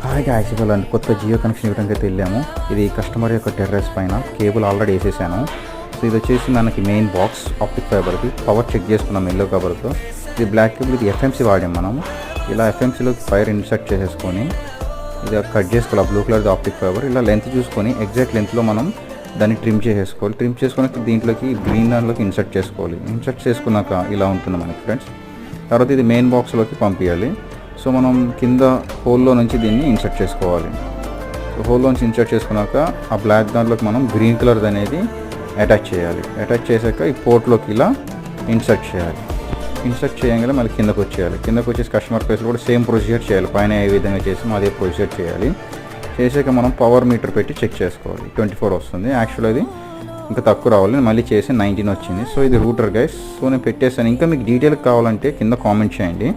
Hi guys, ఇవాళ కొత్త Jio connection ఇవ్వడానికి అయితే వెళ్ళాము. ఇది కస్టమర్ యొక్క టెర్రస్ పైన కేబుల్ ఆల్రెడీ వేసేసాను. సో ఇది వచ్చేసి మనకి మెయిన్ బాక్స్ ఆప్టిక్ ఫైబర్కి పవర్ చెక్ చేసుకున్నాం ఎల్లో కవర్తో. ఇది బ్లాక్ కేబుల్, ఇది ఎఫ్ఎంసీ వాడాం మనం. ఇలా ఎఫ్ఎంసీలోకి ఫైర్ ఇన్సర్ట్ చేసేసుకొని ఇది కట్ చేసుకోవాలి. బ్లూ కలర్ది ఆప్టిక్ ఫైబర్ ఇలా లెంత్ చూసుకొని ఎగ్జాక్ట్ లెంత్లో మనం దాన్ని ట్రిమ్ చేసేసుకోవాలి. ట్రిమ్ చేసుకున్నాక దీంట్లోకి గ్రీన్ దాంట్లోకి ఇన్సర్ట్ చేసుకోవాలి. ఇన్సర్ట్ చేసుకున్నాక ఇలా ఉంటుంది మనకి ఫ్రెండ్స్. తర్వాత ఇది మెయిన్ బాక్స్లోకి పంపించాలి. సో మనం కింద హోల్లో నుంచి దీన్ని ఇన్సర్ట్ చేసుకోవాలి. హోల్లో నుంచి ఇన్సర్ట్ చేసుకున్నాక ఆ బ్లాక్ దాంట్లోకి మనం గ్రీన్ కలర్ అనేది అటాచ్ చేయాలి. అటాచ్ చేశాక ఈ పోర్ట్లోకి ఇలా ఇన్సర్ట్ చేయాలి. ఇన్సర్ట్ చేయగానే మళ్ళీ కిందకు వచ్చేయాలి. కిందకు వచ్చేసి కస్టమర్ ప్లేస్లో కూడా సేమ్ ప్రొసీజర్ చేయాలి. పైన ఏ విధంగా చేసామో అదే ప్రొసీజర్ చేయాలి. చేసాక మనం పవర్ మీటర్ పెట్టి చెక్ చేసుకోవాలి. 24 వస్తుంది. యాక్చువల్ అది ఇంకా తక్కువ రావాలి. మళ్ళీ చేసి 19 వచ్చింది. సో ఇది రూటర్ గైస్. సో నేను పెట్టేసాను. ఇంకా మీకు డీటెయిల్ కావాలంటే కింద కామెంట్ చేయండి.